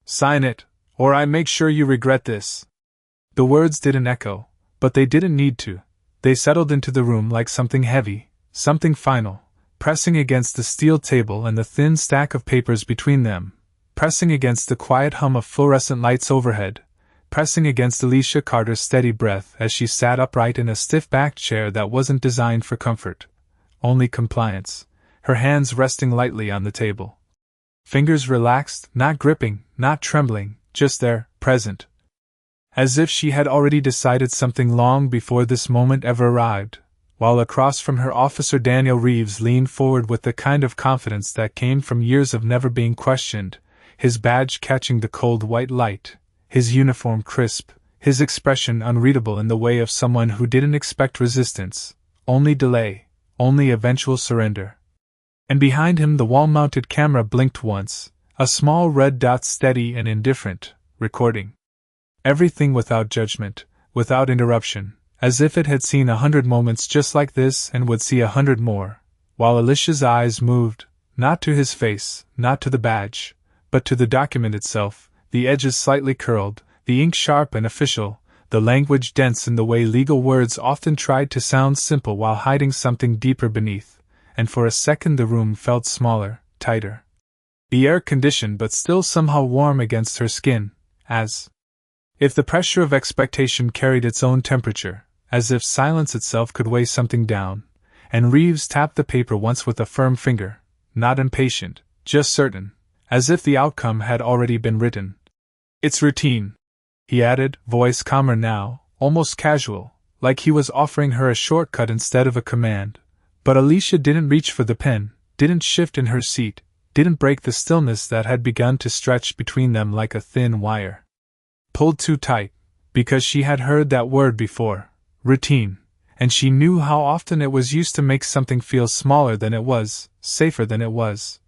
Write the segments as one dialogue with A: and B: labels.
A: Sign it, or I make sure you regret this." The words didn't echo, but they didn't need to. They settled into the room like something heavy, something final, pressing against the steel table and the thin stack of papers between them, pressing against the quiet hum of fluorescent lights overhead, pressing against Alicia Carter's steady breath as she sat upright in a stiff-backed chair that wasn't designed for comfort, only compliance, her hands resting lightly on the table. Fingers relaxed, not gripping, not trembling, just there, present. As if she had already decided something long before this moment ever arrived, while across from her Officer Daniel Reeves leaned forward with the kind of confidence that came from years of never being questioned, his badge catching the cold white light, his uniform crisp, his expression unreadable in the way of someone who didn't expect resistance, only delay, only eventual surrender. And behind him the wall-mounted camera blinked once, a small red dot steady and indifferent, recording everything without judgment, without interruption, as if it had seen 100 moments just like this and would see 100 more, while Alicia's eyes moved, not to his face, not to the badge, but to the document itself, the edges slightly curled, the ink sharp and official, the language dense in the way legal words often tried to sound simple while hiding something deeper beneath, and for a second the room felt smaller, tighter. The air conditioned but still somehow warm against her skin, as if the pressure of expectation carried its own temperature, as if silence itself could weigh something down, and Reeves tapped the paper once with a firm finger, not impatient, just certain, as if the outcome had already been written. "It's routine," he added, voice calmer now, almost casual, like he was offering her a shortcut instead of a command. But Alicia didn't reach for the pen, didn't shift in her seat, didn't break the stillness that had begun to stretch between them like a thin wire. Pulled too tight, because she had heard that word before, routine, and she knew how often it was used to make something feel smaller than it was, safer than it was.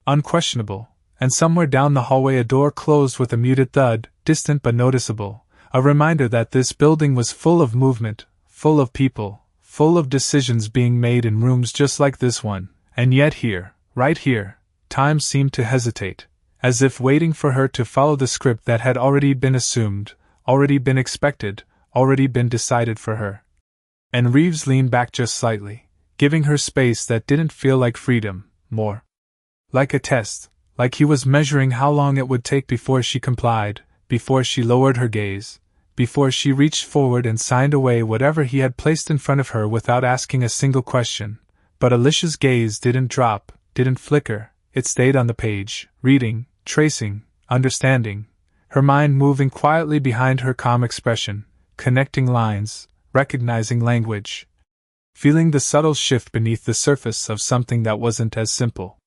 A: Unquestionable, and somewhere down the hallway a door closed with a muted thud, distant but noticeable, a reminder that this building was full of movement, full of people, full of decisions being made in rooms just like this one, and yet here, right here, time seemed to hesitate, as if waiting for her to follow the script that had already been assumed, already been expected, already been decided for her. And Reeves leaned back just slightly, giving her space that didn't feel like freedom, more like a test, like he was measuring how long it would take before she complied, before she lowered her gaze, before she reached forward and signed away whatever he had placed in front of her without asking a single question. But Alicia's gaze didn't drop, didn't flicker, it stayed on the page, reading, tracing, understanding, her mind moving quietly behind her calm expression, connecting lines, recognizing language, feeling the subtle shift beneath the surface of something that wasn't as simple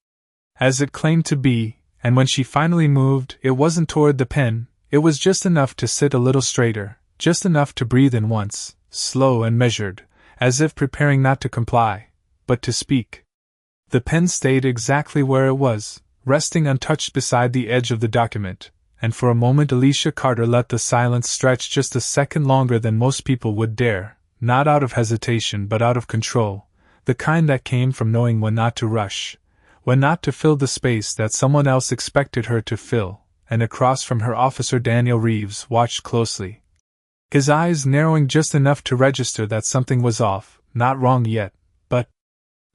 A: as it claimed to be, and when she finally moved, it wasn't toward the pen, it was just enough to sit a little straighter, just enough to breathe in once, slow and measured, as if preparing not to comply, but to speak. The pen stayed exactly where it was, resting untouched beside the edge of the document, and for a moment Alicia Carter let the silence stretch just a second longer than most people would dare, not out of hesitation but out of control, the kind that came from knowing when not to rush, when not to fill the space that someone else expected her to fill, and across from her Officer Daniel Reeves watched closely, his eyes narrowing just enough to register that something was off, not wrong yet, but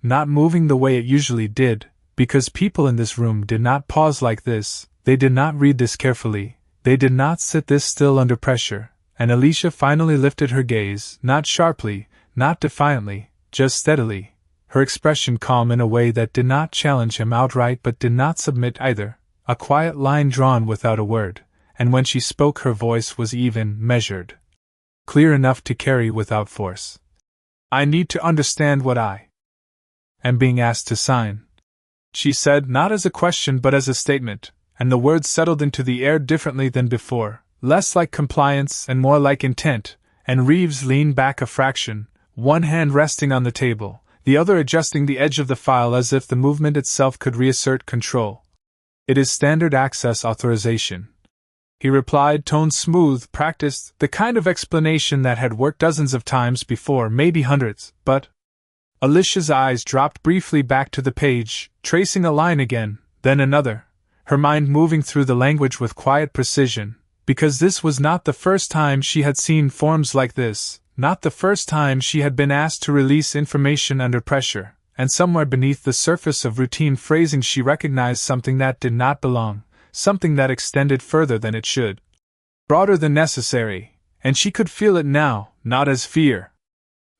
A: not moving the way it usually did, because people in this room did not pause like this, they did not read this carefully, they did not sit this still under pressure, and Alicia finally lifted her gaze, not sharply, not defiantly, just steadily, her expression calm in a way that did not challenge him outright but did not submit either, a quiet line drawn without a word, and when she spoke her voice was even, measured, clear enough to carry without force. "I need to understand what I am being asked to sign," she said, not as a question but as a statement, and the words settled into the air differently than before, less like compliance and more like intent, and Reeves leaned back a fraction, one hand resting on the table, the other adjusting the edge of the file as if the movement itself could reassert control. "It is standard access authorization," he replied, tone smooth, practiced, the kind of explanation that had worked dozens of times before, maybe hundreds, but Alicia's eyes dropped briefly back to the page, tracing a line again, then another, her mind moving through the language with quiet precision, because this was not the first time she had seen forms like this, not the first time she had been asked to release information under pressure, and somewhere beneath the surface of routine phrasing she recognized something that did not belong, something that extended further than it should. Broader than necessary, and she could feel it now, not as fear.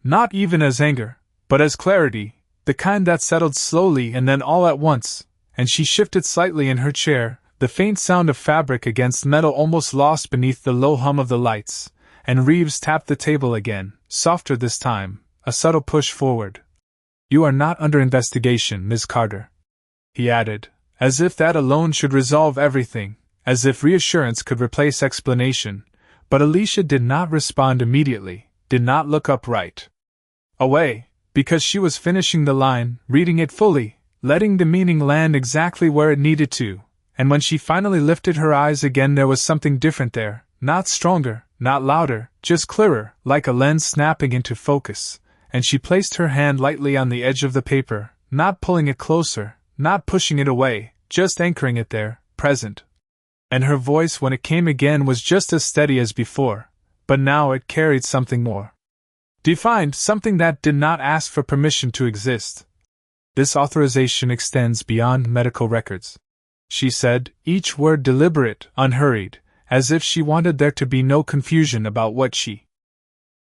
A: Not even as anger, but as clarity, the kind that settled slowly and then all at once, and she shifted slightly in her chair, the faint sound of fabric against metal almost lost beneath the low hum of the lights, and Reeves tapped the table again, softer this time, a subtle push forward. "You are not under investigation, Miss Carter," he added, as if that alone should resolve everything, as if reassurance could replace explanation, but Alicia did not respond immediately, did not look up right away, because she was finishing the line, reading it fully, letting the meaning land exactly where it needed to, and when she finally lifted her eyes again there was something different there, not stronger, not louder, just clearer, like a lens snapping into focus, and she placed her hand lightly on the edge of the paper, not pulling it closer, not pushing it away, just anchoring it there, present. And her voice when it came again was just as steady as before, but now it carried something more defined, something that did not ask for permission to exist. "This authorization extends beyond medical records," she said, each word deliberate, unhurried, as if she wanted there to be no confusion about what she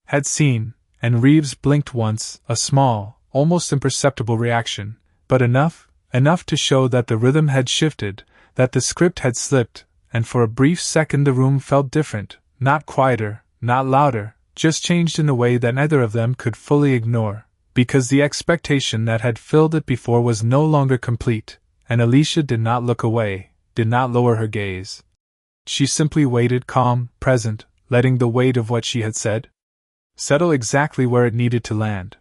A: had seen, and Reeves blinked once, a small, almost imperceptible reaction, but enough to show that the rhythm had shifted, that the script had slipped, and for a brief second the room felt different, not quieter, not louder, just changed in a way that neither of them could fully ignore, because the expectation that had filled it before was no longer complete, and Alicia did not look away, did not lower her gaze. She simply waited, calm, present, letting the weight of what she had said settle exactly where it needed to land.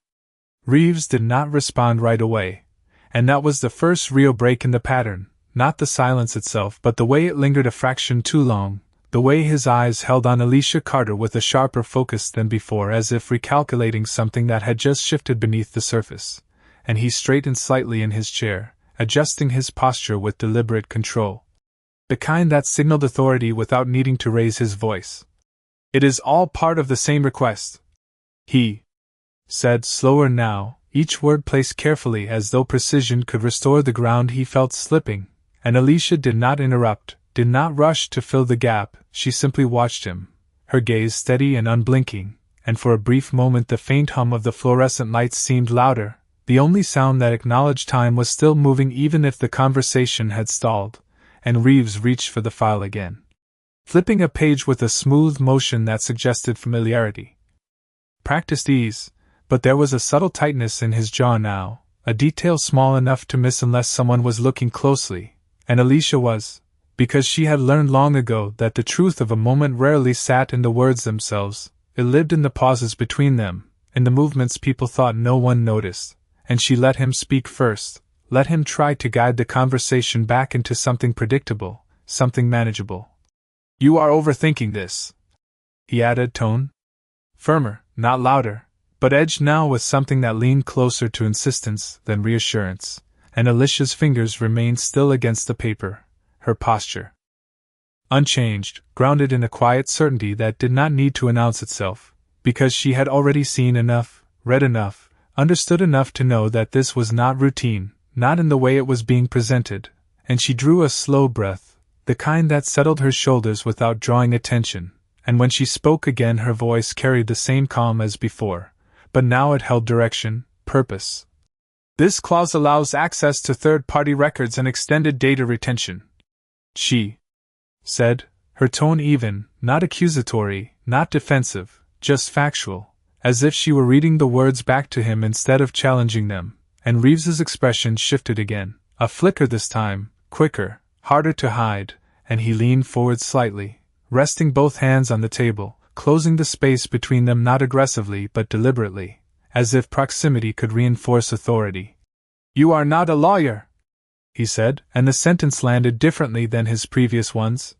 A: Reeves did not respond right away, and that was the first real break in the pattern, not the silence itself but the way it lingered a fraction too long, the way his eyes held on Alicia Carter with a sharper focus than before, as if recalculating something that had just shifted beneath the surface, and he straightened slightly in his chair, adjusting his posture with deliberate control. The kind that signaled authority without needing to raise his voice. "It is all part of the same request," he said, slower now, each word placed carefully as though precision could restore the ground he felt slipping, and Alicia did not interrupt, did not rush to fill the gap, she simply watched him, her gaze steady and unblinking, and for a brief moment the faint hum of the fluorescent lights seemed louder, the only sound that acknowledged time was still moving even if the conversation had stalled, and Reeves reached for the file again, flipping a page with a smooth motion that suggested familiarity. Practiced ease, but there was a subtle tightness in his jaw now, a detail small enough to miss unless someone was looking closely, and Alicia was, because she had learned long ago that the truth of a moment rarely sat in the words themselves, it lived in the pauses between them, in the movements people thought no one noticed, and she let him speak first, let him try to guide the conversation back into something predictable, something manageable. "You are overthinking this," he added, tone firmer, not louder, but edged now with something that leaned closer to insistence than reassurance, and Alicia's fingers remained still against the paper, her posture unchanged, grounded in a quiet certainty that did not need to announce itself, because she had already seen enough, read enough, understood enough to know that this was not routine, not in the way it was being presented, and she drew a slow breath, the kind that settled her shoulders without drawing attention, and when she spoke again her voice carried the same calm as before, but now it held direction, purpose. "This clause allows access to third-party records and extended data retention," she said, her tone even, not accusatory, not defensive, just factual, as if she were reading the words back to him instead of challenging them, and Reeves's expression shifted again, a flicker this time, quicker, harder to hide, and he leaned forward slightly, resting both hands on the table, closing the space between them not aggressively but deliberately, as if proximity could reinforce authority. "You are not a lawyer," he said, and the sentence landed differently than his previous ones.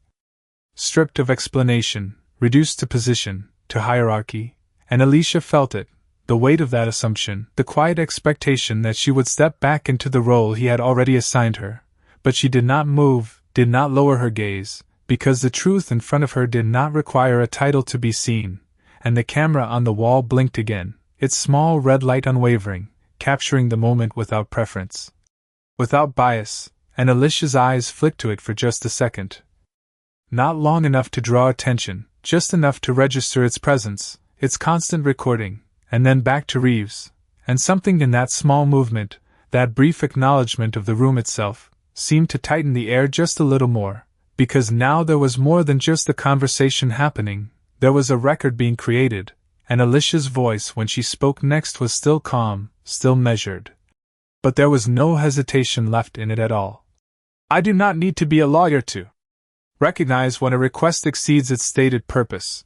A: Stripped of explanation, reduced to position, to hierarchy, and Alicia felt it, the weight of that assumption, the quiet expectation that she would step back into the role he had already assigned her, but she did not move, did not lower her gaze, because the truth in front of her did not require a title to be seen, and the camera on the wall blinked again, its small red light unwavering, capturing the moment without preference, without bias, and Alicia's eyes flicked to it for just a second. Not long enough to draw attention, just enough to register its presence, its constant recording, and then back to Reeves, and something in that small movement, that brief acknowledgement of the room itself, seemed to tighten the air just a little more, because now there was more than just a conversation happening, there was a record being created, and Alicia's voice when she spoke next was still calm, still measured. But there was no hesitation left in it at all. I do not need to be a lawyer to recognize when a request exceeds its stated purpose,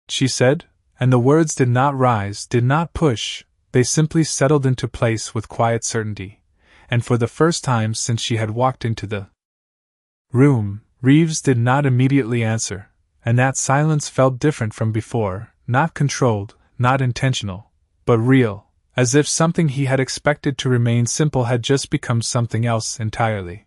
A: she said, and the words did not rise, did not push, they simply settled into place with quiet certainty, and for the first time since she had walked into the room, Reeves did not immediately answer, and that silence felt different from before, not controlled, not intentional, but real, as if something he had expected to remain simple had just become something else entirely.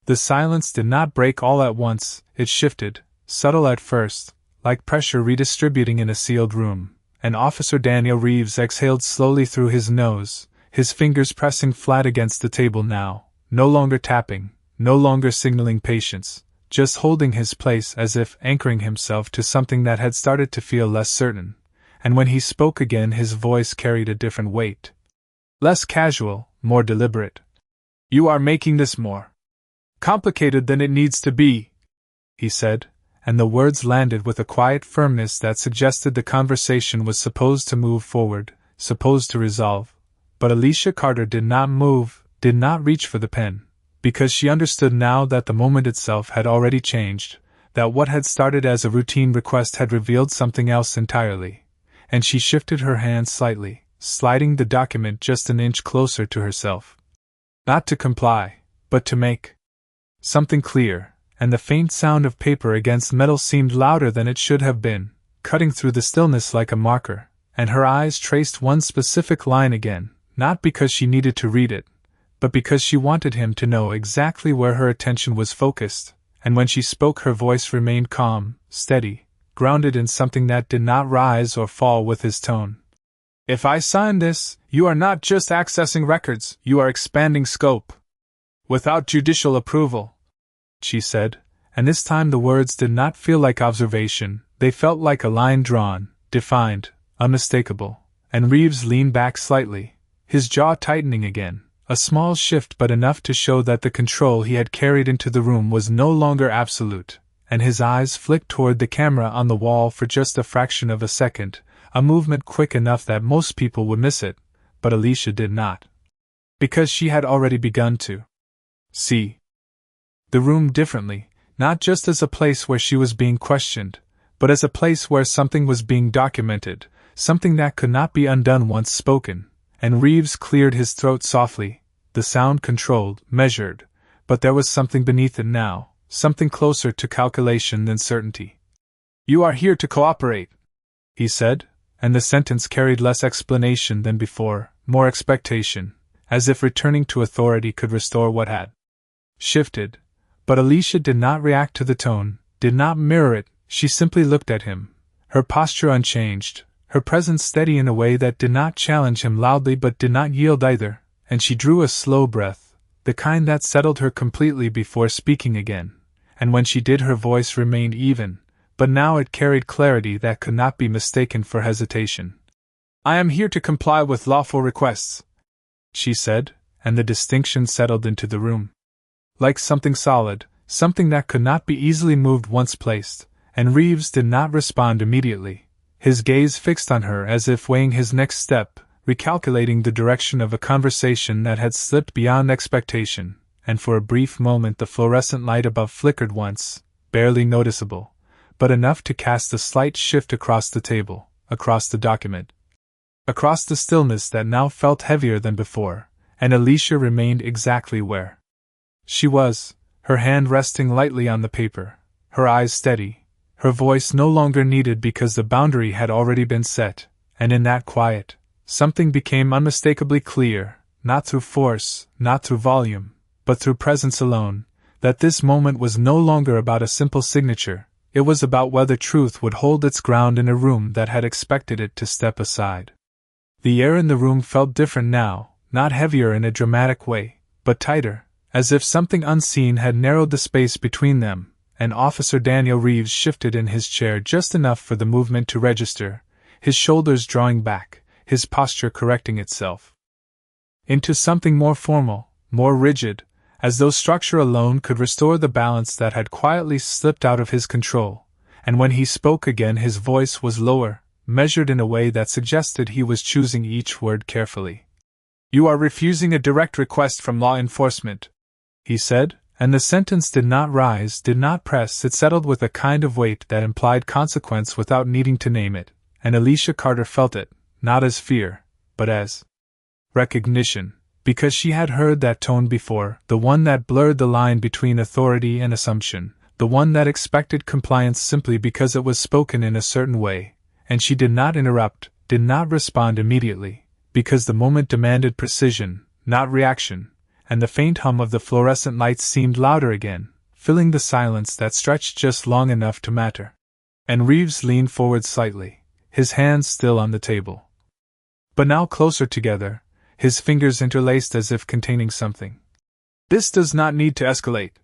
A: The silence did not break all at once, it shifted, subtle at first, like pressure redistributing in a sealed room, and Officer Daniel Reeves exhaled slowly through his nose, his fingers pressing flat against the table now, no longer tapping, no longer signaling patience, just holding his place as if anchoring himself to something that had started to feel less certain, and when he spoke again his voice carried a different weight. Less casual, more deliberate. You are making this more complicated than it needs to be, he said, and the words landed with a quiet firmness that suggested the conversation was supposed to move forward, supposed to resolve. But Alicia Carter did not move, did not reach for the pen, because she understood now that the moment itself had already changed, that what had started as a routine request had revealed something else entirely, and she shifted her hand slightly, sliding the document just an inch closer to herself. Not to comply, but to make something clear, and the faint sound of paper against metal seemed louder than it should have been, cutting through the stillness like a marker, and her eyes traced one specific line again, not because she needed to read it, but because she wanted him to know exactly where her attention was focused, and when she spoke her voice remained calm, steady, grounded in something that did not rise or fall with his tone. If I sign this, you are not just accessing records, you are expanding scope. Without judicial approval, she said, and this time the words did not feel like observation, they felt like a line drawn, defined, unmistakable, and Reeves leaned back slightly, his jaw tightening again, a small shift but enough to show that the control he had carried into the room was no longer absolute, and his eyes flicked toward the camera on the wall for just a fraction of a second, a movement quick enough that most people would miss it, but Alicia did not. Because she had already begun to see the room differently, not just as a place where she was being questioned, but as a place where something was being documented, something that could not be undone once spoken, and Reeves cleared his throat softly, the sound controlled, measured, but there was something beneath it now, something closer to calculation than certainty. You are here to cooperate, he said, and the sentence carried less explanation than before, more expectation, as if returning to authority could restore what had shifted. But Alicia did not react to the tone, did not mirror it, she simply looked at him, her posture unchanged, her presence steady in a way that did not challenge him loudly but did not yield either, and she drew a slow breath, the kind that settled her completely before speaking again, and when she did her voice remained even, but now it carried clarity that could not be mistaken for hesitation. I am here to comply with lawful requests, she said, and the distinction settled into the room. Like something solid, something that could not be easily moved once placed, and Reeves did not respond immediately, his gaze fixed on her as if weighing his next step, recalculating the direction of a conversation that had slipped beyond expectation, and for a brief moment the fluorescent light above flickered once, barely noticeable, but enough to cast a slight shift across the table, across the document, across the stillness that now felt heavier than before, and Alicia remained exactly where she was, her hand resting lightly on the paper, her eyes steady, her voice no longer needed because the boundary had already been set, and in that quiet, something became unmistakably clear, not through force, not through volume, but through presence alone, that this moment was no longer about a simple signature, it was about whether truth would hold its ground in a room that had expected it to step aside. The air in the room felt different now, not heavier in a dramatic way, but tighter, as if something unseen had narrowed the space between them, and Officer Daniel Reeves shifted in his chair just enough for the movement to register, his shoulders drawing back, his posture correcting itself into something more formal, more rigid, as though structure alone could restore the balance that had quietly slipped out of his control, and when he spoke again his voice was lower, measured in a way that suggested he was choosing each word carefully. "You are refusing a direct request from law enforcement," he said, and the sentence did not rise, did not press, it settled with a kind of weight that implied consequence without needing to name it, and Alicia Carter felt it, not as fear, but as recognition, because she had heard that tone before, the one that blurred the line between authority and assumption, the one that expected compliance simply because it was spoken in a certain way, and she did not interrupt, did not respond immediately, because the moment demanded precision, not reaction, and the faint hum of the fluorescent lights seemed louder again, filling the silence that stretched just long enough to matter. And Reeves leaned forward slightly, his hands still on the table, but now closer together, his fingers interlaced as if containing something. "This does not need to escalate,"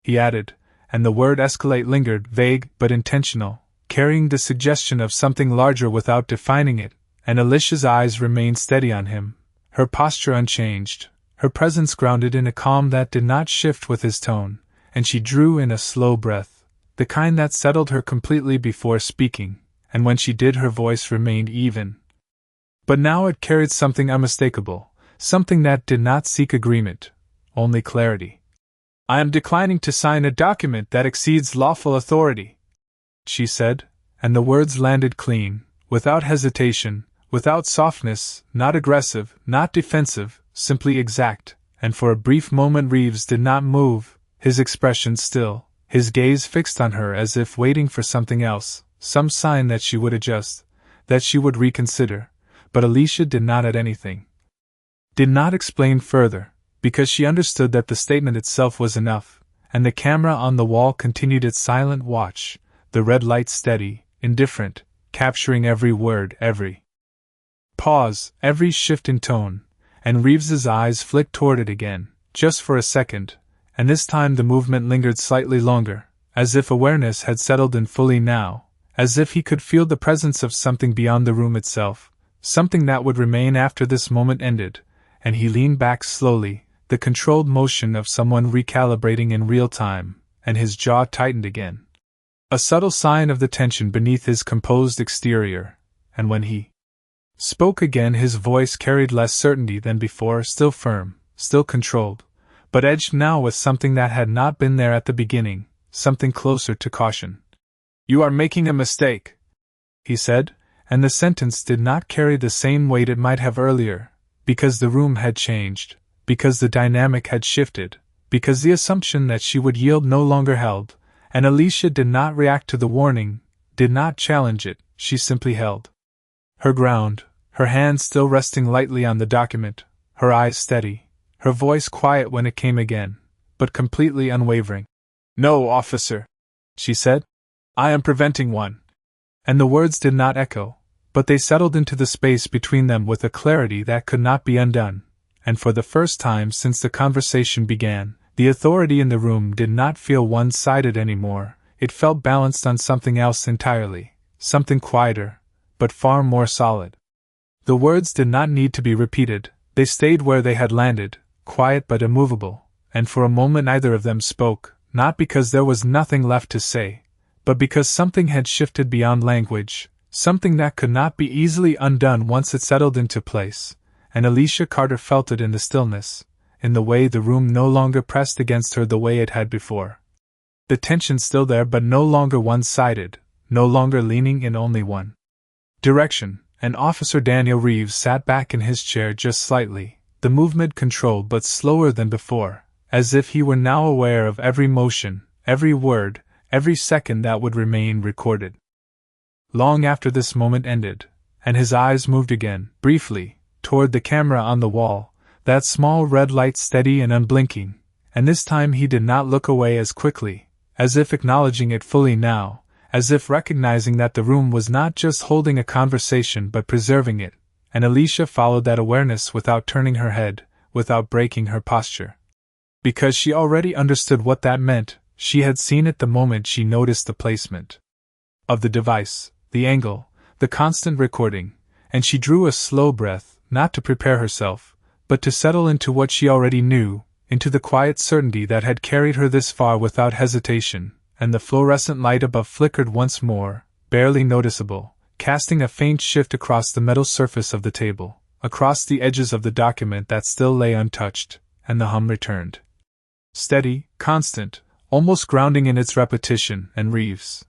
A: he added, and the word escalate lingered, vague but intentional, carrying the suggestion of something larger without defining it, and Alicia's eyes remained steady on him, her posture unchanged, her presence grounded in a calm that did not shift with his tone, and she drew in a slow breath, the kind that settled her completely before speaking, and when she did her voice remained even. But now it carried something unmistakable, something that did not seek agreement, only clarity. "I am declining to sign a document that exceeds lawful authority," she said, and the words landed clean, without hesitation, without softness, not aggressive, not defensive, simply exact, and for a brief moment Reeves did not move, his expression still, his gaze fixed on her as if waiting for something else, some sign that she would adjust, that she would reconsider. But Alicia did not add anything, did not explain further, because she understood that the statement itself was enough, and the camera on the wall continued its silent watch, the red light steady, indifferent, capturing every word, every pause, every shift in tone, and Reeves's eyes flicked toward it again, just for a second, and this time the movement lingered slightly longer, as if awareness had settled in fully now, as if he could feel the presence of something beyond the room itself, something that would remain after this moment ended, and he leaned back slowly, the controlled motion of someone recalibrating in real time, and his jaw tightened again. A subtle sign of the tension beneath his composed exterior, and when he spoke again his voice carried less certainty than before, still firm, still controlled, but edged now with something that had not been there at the beginning, something closer to caution. "You are making a mistake," he said, and the sentence did not carry the same weight it might have earlier, because the room had changed, because the dynamic had shifted, because the assumption that she would yield no longer held, and Alicia did not react to the warning, did not challenge it, she simply held her ground, her hand still resting lightly on the document, her eyes steady, her voice quiet when it came again, but completely unwavering. "No, officer," she said. "I am preventing one." And the words did not echo, but they settled into the space between them with a clarity that could not be undone, and for the first time since the conversation began, the authority in the room did not feel one-sided anymore, it felt balanced on something else entirely, something quieter, but far more solid. The words did not need to be repeated, they stayed where they had landed, quiet but immovable, and for a moment neither of them spoke, not because there was nothing left to say, but because something had shifted beyond language, something that could not be easily undone once it settled into place, and Alicia Carter felt it in the stillness, in the way the room no longer pressed against her the way it had before. The tension still there but no longer one-sided, no longer leaning in only one direction, and Officer Daniel Reeves sat back in his chair just slightly, the movement controlled but slower than before, as if he were now aware of every motion, every word, every second that would remain recorded. Long after this moment ended, and his eyes moved again, briefly, toward the camera on the wall, that small red light steady and unblinking, and this time he did not look away as quickly, as if acknowledging it fully now, as if recognizing that the room was not just holding a conversation but preserving it, and Alicia followed that awareness without turning her head, without breaking her posture. Because she already understood what that meant, she had seen it the moment she noticed the placement of the device, the angle, the constant recording, and she drew a slow breath, not to prepare herself, but to settle into what she already knew, into the quiet certainty that had carried her this far without hesitation, and the fluorescent light above flickered once more, barely noticeable, casting a faint shift across the metal surface of the table, across the edges of the document that still lay untouched, and the hum returned. Steady, constant, almost grounding in its repetition, and Reeves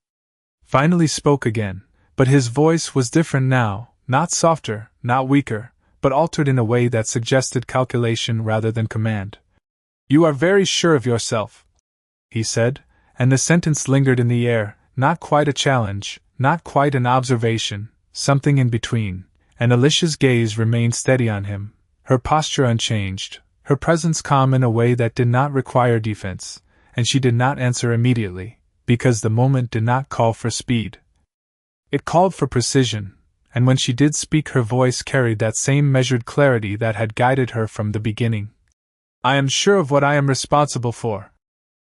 A: finally spoke again, but his voice was different now, not softer, not weaker, but altered in a way that suggested calculation rather than command. "You are very sure of yourself," he said, and the sentence lingered in the air, not quite a challenge, not quite an observation, something in between, and Alicia's gaze remained steady on him, her posture unchanged, her presence calm in a way that did not require defense, and she did not answer immediately, because the moment did not call for speed. It called for precision, and when she did speak her voice carried that same measured clarity that had guided her from the beginning. "I am sure of what I am responsible for,"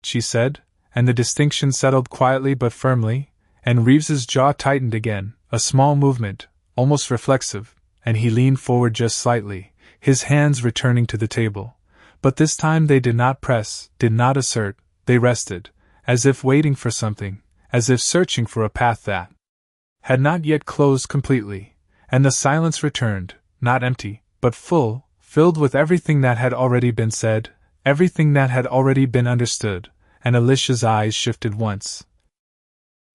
A: she said, and the distinction settled quietly but firmly, and Reeves's jaw tightened again, a small movement, almost reflexive, and he leaned forward just slightly, his hands returning to the table. But this time they did not press, did not assert, they rested, as if waiting for something, as if searching for a path that had not yet closed completely, and the silence returned, not empty, but full, filled with everything that had already been said, everything that had already been understood, and Alicia's eyes shifted once,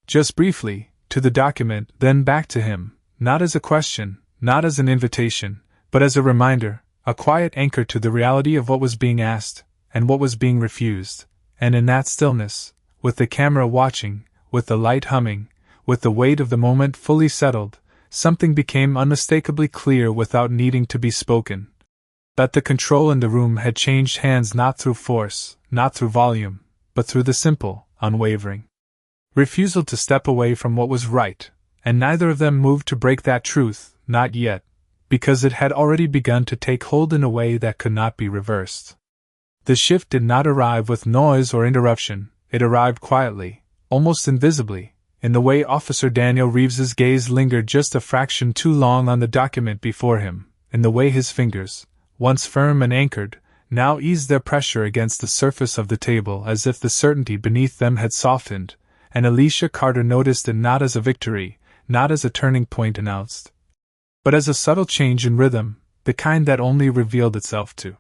A: just briefly, to the document, then back to him, not as a question, not as an invitation, but as a reminder, a quiet anchor to the reality of what was being asked, and what was being refused, and in that stillness, with the camera watching, with the light humming, with the weight of the moment fully settled, something became unmistakably clear without needing to be spoken. That the control in the room had changed hands not through force, not through volume, but through the simple, unwavering refusal to step away from what was right, and neither of them moved to break that truth, not yet, because it had already begun to take hold in a way that could not be reversed. The shift did not arrive with noise or interruption, it arrived quietly, almost invisibly, in the way Officer Daniel Reeves's gaze lingered just a fraction too long on the document before him, in the way his fingers, once firm and anchored, now eased their pressure against the surface of the table as if the certainty beneath them had softened, and Alicia Carter noticed it not as a victory, not as a turning point announced, but as a subtle change in rhythm, the kind that only revealed itself to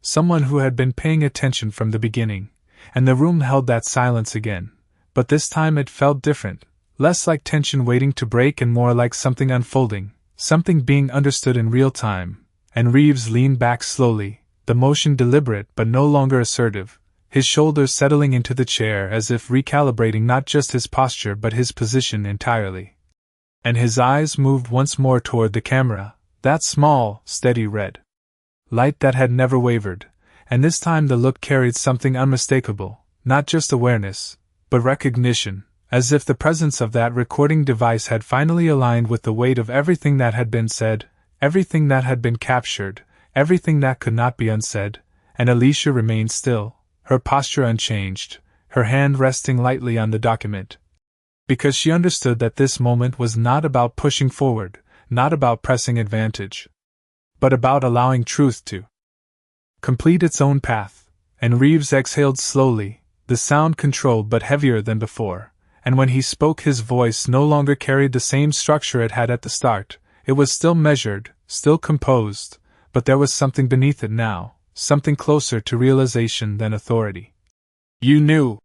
A: someone who had been paying attention from the beginning, and the room held that silence again, but this time it felt different, less like tension waiting to break and more like something unfolding, something being understood in real time, and Reeves leaned back slowly, the motion deliberate but no longer assertive, his shoulders settling into the chair as if recalibrating not just his posture but his position entirely. And his eyes moved once more toward the camera, that small, steady red light that had never wavered, and this time the look carried something unmistakable, not just awareness, but recognition, as if the presence of that recording device had finally aligned with the weight of everything that had been said, everything that had been captured, everything that could not be unsaid, and Alicia remained still, her posture unchanged, her hand resting lightly on the document. Because she understood that this moment was not about pushing forward, not about pressing advantage, but about allowing truth to complete its own path, and Reeves exhaled slowly, the sound controlled but heavier than before, and when he spoke his voice no longer carried the same structure it had at the start, it was still measured, still composed, but there was something beneath it now, something closer to realization than authority. "You knew,"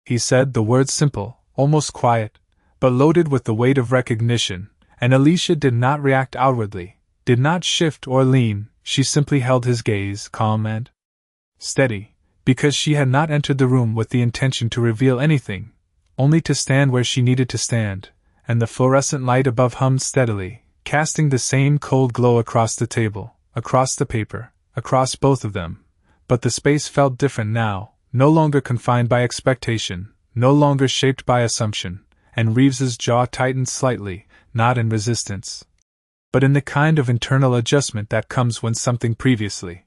A: he said, the words simple, almost quiet, but loaded with the weight of recognition, and Alicia did not react outwardly, did not shift or lean, she simply held his gaze, calm and steady, because she had not entered the room with the intention to reveal anything, only to stand where she needed to stand, and the fluorescent light above hummed steadily, casting the same cold glow across the table, across the paper, across both of them, but the space felt different now, no longer confined by expectation, no longer shaped by assumption, and Reeves's jaw tightened slightly, not in resistance, but in the kind of internal adjustment that comes when something previously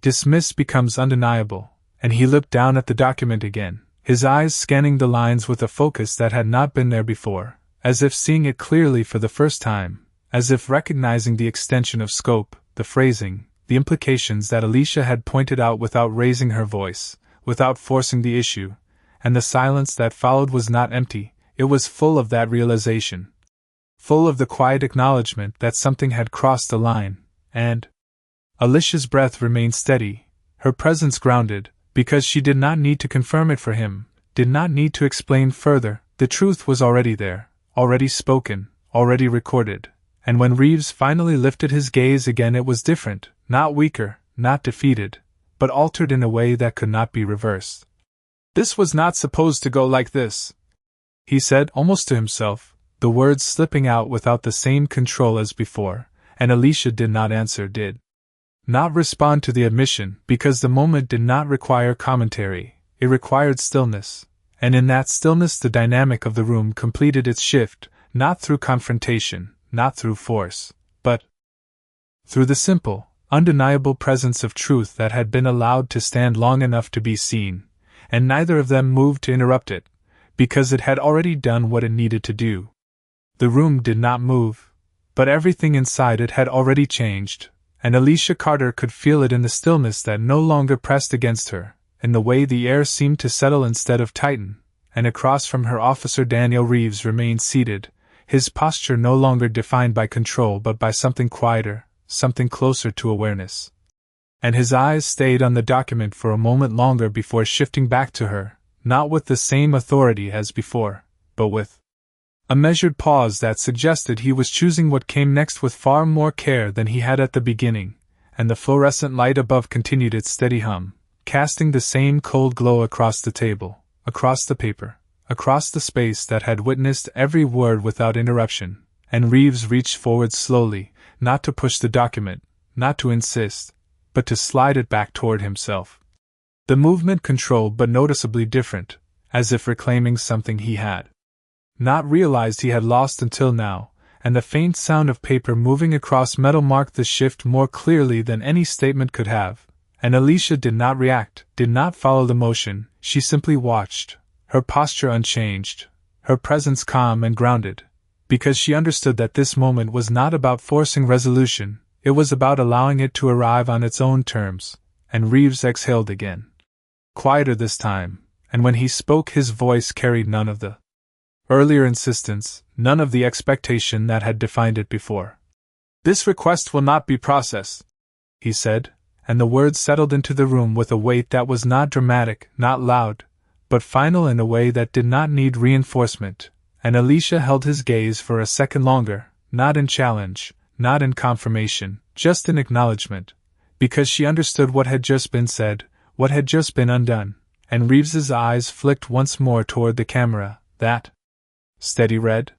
A: dismissed becomes undeniable, and he looked down at the document again, his eyes scanning the lines with a focus that had not been there before, as if seeing it clearly for the first time, as if recognizing the extension of scope, the phrasing, the implications that Alicia had pointed out without raising her voice, without forcing the issue, and the silence that followed was not empty, it was full of that realization. Full of the quiet acknowledgement that something had crossed the line, and Alicia's breath remained steady, her presence grounded, because she did not need to confirm it for him, did not need to explain further, the truth was already there, already spoken, already recorded, and when Reeves finally lifted his gaze again it was different, not weaker, not defeated, but altered in a way that could not be reversed. "This was not supposed to go like this," he said almost to himself, the words slipping out without the same control as before, and Alicia did not answer, did not respond to the admission, because the moment did not require commentary, it required stillness, and in that stillness the dynamic of the room completed its shift, not through confrontation, not through force, but through the simple, undeniable presence of truth that had been allowed to stand long enough to be seen, and neither of them moved to interrupt it, because it had already done what it needed to do. The room did not move, but everything inside it had already changed, and Alicia Carter could feel it in the stillness that no longer pressed against her, in the way the air seemed to settle instead of tighten, and across from her Officer Daniel Reeves remained seated, his posture no longer defined by control but by something quieter, something closer to awareness. And his eyes stayed on the document for a moment longer before shifting back to her, not with the same authority as before, but with a measured pause that suggested he was choosing what came next with far more care than he had at the beginning, and the fluorescent light above continued its steady hum, casting the same cold glow across the table, across the paper, across the space that had witnessed every word without interruption, and Reeves reached forward slowly, not to push the document, not to insist, but to slide it back toward himself. The movement controlled but noticeably different, as if reclaiming something he had not realized he had lost until now, and the faint sound of paper moving across metal marked the shift more clearly than any statement could have, and Alicia did not react, did not follow the motion, she simply watched, her posture unchanged, her presence calm and grounded, because she understood that this moment was not about forcing resolution, it was about allowing it to arrive on its own terms, and Reeves exhaled again. Quieter this time, and when he spoke his voice carried none of the earlier insistence, none of the expectation that had defined it before. "This request will not be processed," he said, and the words settled into the room with a weight that was not dramatic, not loud, but final in a way that did not need reinforcement, and Alicia held his gaze for a second longer, not in challenge, not in confirmation, just in acknowledgement, because she understood what had just been said, what had just been undone, and Reeves's eyes flicked once more toward the camera, that steady red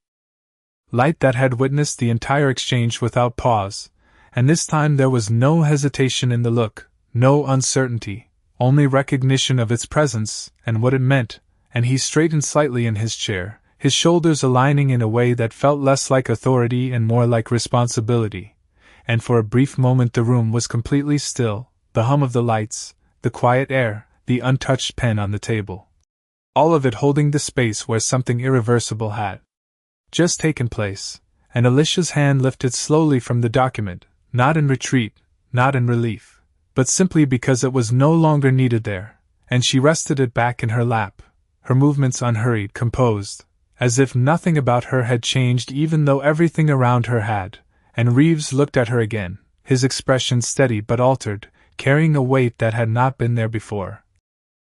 A: light that had witnessed the entire exchange without pause, and this time there was no hesitation in the look, no uncertainty, only recognition of its presence and what it meant, and he straightened slightly in his chair, his shoulders aligning in a way that felt less like authority and more like responsibility, and for a brief moment the room was completely still, the hum of the lights, the quiet air, the untouched pen on the table. All of it holding the space where something irreversible had just taken place, and Alicia's hand lifted slowly from the document, not in retreat, not in relief, but simply because it was no longer needed there, and she rested it back in her lap, her movements unhurried, composed, as if nothing about her had changed even though everything around her had, and Reeves looked at her again, his expression steady but altered, carrying a weight that had not been there before.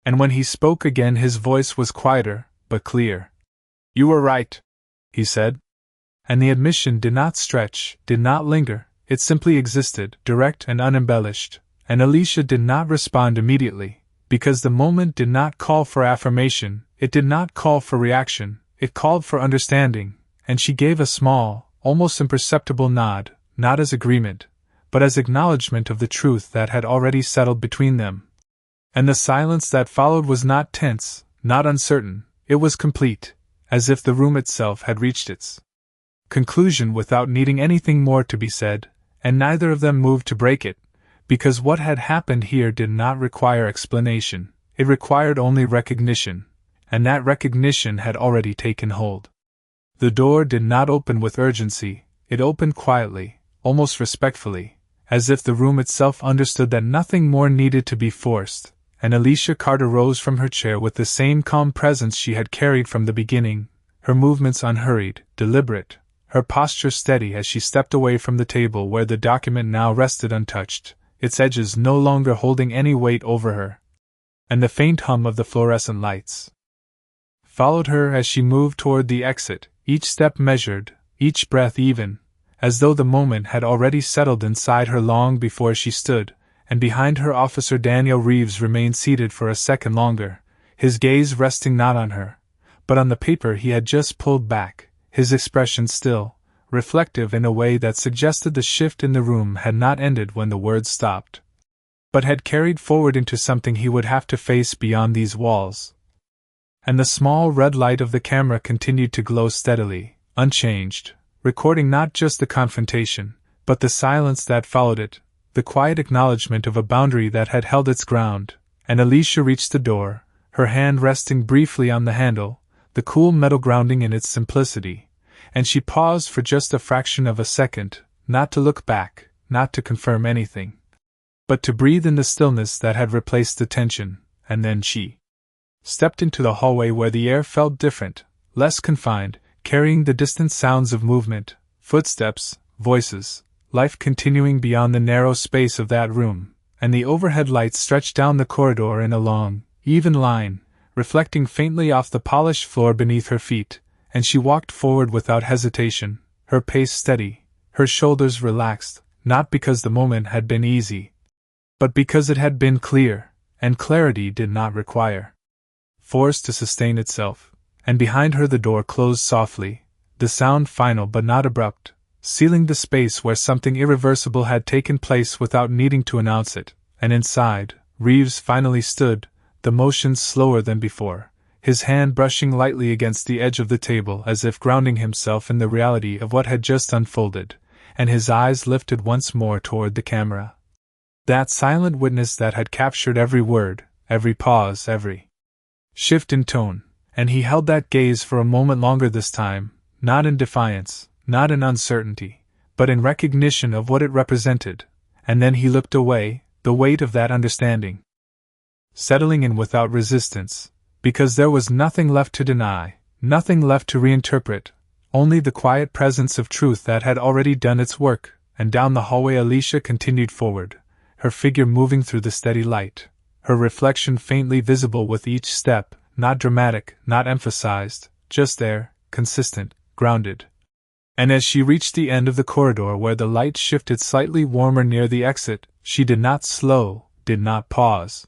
A: And when he spoke again his voice was quieter, but clear. "You were right," he said. And the admission did not stretch, did not linger, it simply existed, direct and unembellished, and Alicia did not respond immediately, because the moment did not call for affirmation, it did not call for reaction, it called for understanding, and she gave a small, almost imperceptible nod, not as agreement, but as acknowledgement of the truth that had already settled between them. And the silence that followed was not tense, not uncertain, it was complete, as if the room itself had reached its conclusion without needing anything more to be said, and neither of them moved to break it, because what had happened here did not require explanation, it required only recognition, and that recognition had already taken hold. The door did not open with urgency, it opened quietly, almost respectfully, as if the room itself understood that nothing more needed to be forced, and Alicia Carter rose from her chair with the same calm presence she had carried from the beginning, her movements unhurried, deliberate, her posture steady as she stepped away from the table where the document now rested untouched, its edges no longer holding any weight over her. And the faint hum of the fluorescent lights followed her as she moved toward the exit, each step measured, each breath even, as though the moment had already settled inside her long before she stood, and behind her Officer Daniel Reeves remained seated for a second longer, his gaze resting not on her, but on the paper he had just pulled back, his expression still, reflective in a way that suggested the shift in the room had not ended when the words stopped, but had carried forward into something he would have to face beyond these walls. And the small red light of the camera continued to glow steadily, unchanged, recording not just the confrontation, but the silence that followed it, the quiet acknowledgement of a boundary that had held its ground, and Alicia reached the door, her hand resting briefly on the handle, the cool metal grounding in its simplicity, and she paused for just a fraction of a second, not to look back, not to confirm anything, but to breathe in the stillness that had replaced the tension, and then she stepped into the hallway where the air felt different, less confined, carrying the distant sounds of movement, footsteps, voices, life continuing beyond the narrow space of that room, and the overhead lights stretched down the corridor in a long, even line, reflecting faintly off the polished floor beneath her feet, and she walked forward without hesitation, her pace steady, her shoulders relaxed, not because the moment had been easy, but because it had been clear, and clarity did not require force to sustain itself, and behind her the door closed softly, the sound final but not abrupt, sealing the space where something irreversible had taken place without needing to announce it, and inside, Reeves finally stood, the motions slower than before, his hand brushing lightly against the edge of the table as if grounding himself in the reality of what had just unfolded, and his eyes lifted once more toward the camera. That silent witness that had captured every word, every pause, every shift in tone, and he held that gaze for a moment longer this time, not in defiance, not in uncertainty, but in recognition of what it represented, and then he looked away, the weight of that understanding settling in without resistance, because there was nothing left to deny, nothing left to reinterpret, only the quiet presence of truth that had already done its work, and down the hallway Alicia continued forward, her figure moving through the steady light, her reflection faintly visible with each step, not dramatic, not emphasized, just there, consistent, grounded. And as she reached the end of the corridor where the light shifted slightly warmer near the exit, she did not slow, did not pause.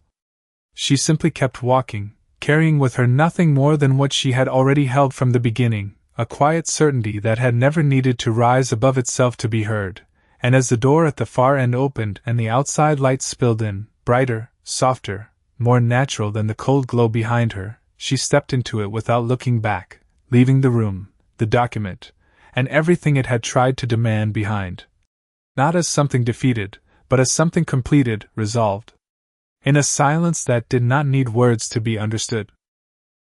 A: She simply kept walking, carrying with her nothing more than what she had already held from the beginning, a quiet certainty that had never needed to rise above itself to be heard, and as the door at the far end opened and the outside light spilled in, brighter, softer, more natural than the cold glow behind her, she stepped into it without looking back, leaving the room, the document, and everything it had tried to demand behind. Not as something defeated, but as something completed, resolved. In a silence that did not need words to be understood.